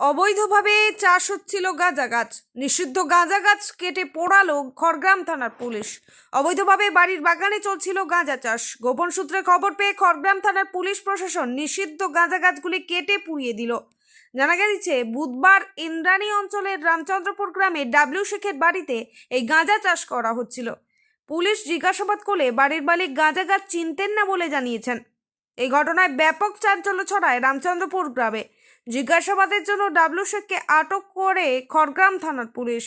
অবৈধভাবে চাষ হচ্ছিল গাঁজা গাছ। নিষিদ্ধ গাঁজা গাছ কেটে পোড়ালো খড়গ্রাম থানার পুলিশ। অবৈধভাবে বাড়ির বাগানে চলছিল গাঁজা চাষ। গোপন সূত্রে খবর পেয়ে খড়গ্রাম থানার পুলিশ প্রশাসন নিষিদ্ধ গাঁজা গাছগুলি কেটে পুড়িয়ে দিল। জানা গেছে বুধবার ইন্দ্রাণী অঞ্চলের রামচন্দ্রপুর গ্রামে ডাব্লিউ শেখের বাড়িতে এই গাঁজা চাষ করা হচ্ছিল। পুলিশ জিজ্ঞাসাবাদ করলে বাড়ির মালিক গাঁজা গাছ চিনতেন না বলে জানিয়েছেন। এই ঘটনায় ব্যাপক চাঞ্চল্য ছড়ায় রামচন্দ্রপুর গ্রামে। জিজ্ঞাসাবাদের জন্য ডাব্লিউ শেখকে আটক করে খড়গ্রাম থানার পুলিশ।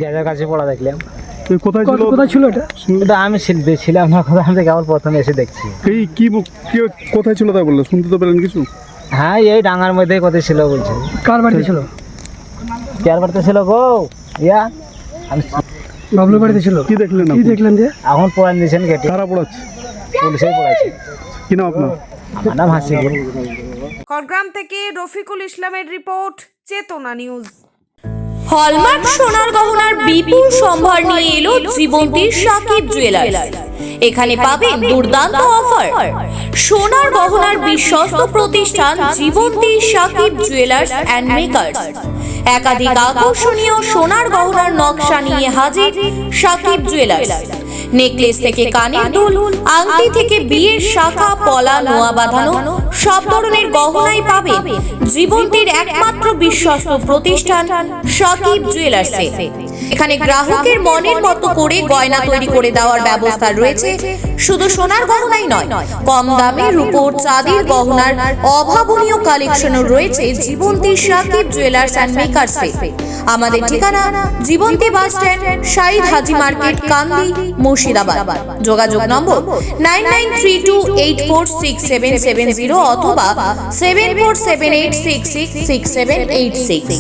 গাঁজা গাছে পড়া দেখলাম। কোথায় ছিল এটা? এটা আমি ছিলাম না, কোথায় আমি কেবল প্রথমে এসে দেখছি। কোথায় ছিল তাই বললো, শুনতে তো পেলেন কিছু? হ্যাঁ, এই ডাঙার মধ্যে কোথায় ছিল বলছে। কার বাড়িতে ছিল? কার বাড়িতে ছিল গো? ইয়া আমি বাবলু বাড়িতে ছিল। কি দেখলেন যে? এখন পড়ান দিয়েছেন কেটে। কারা পড়াচ্ছে? পুলিশেই পড়াচ্ছে। কি নাম আপনার? আমার নাম হাসিবুল। খড়গ্রাম থেকে রফিকুল ইসলামের রিপোর্ট, চেতনা নিউজ। হলমার্ক সোনার গহনার বিপুল সম্ভার নিয়ে এলো জীবন্তীর সাকিব জুয়েলার্স। এখানে পাবেন দুর্দান্ত অফার। সোনার গহনার বিশ্বস্ত প্রতিষ্ঠান Jibanti Sakib jewellers and makers. একাধিক আকর্ষণীয় সোনার গহনার নকশা নিয়ে হাজির সাকিব জুয়েলার্স। নেকলেস থেকে কানের দুল, আংটি থেকে বিয়ের শাখা, পলা, নোয়া বাঁধানো সব ধরনের গহনাই পাবেন জীবন্তীর একমাত্র বিশ্বস্ত প্রতিষ্ঠান সাকিব জুয়েলার্সে। এখানে গ্রাহকের মনের মতো করে গয়না তৈরি করে দেওয়ার ব্যবস্থা রয়েছে। শুধু সোনার গহনাই নয়, কম দামে রূপোর, চাঁদির গহনার অভাবনীয় কালেকশনও রয়েছে জীবন্তী সাকিব জুয়েলার্স অ্যান্ড মেকার্সে। আমাদের ঠিকানা জীবন্তী বাস স্ট্যান্ড, শাহিদ হাজি মার্কেট, কান্দি, মুর্শিদাবাদ। যোগাযোগ নম্বর 9932846770 অথবা 7478666786।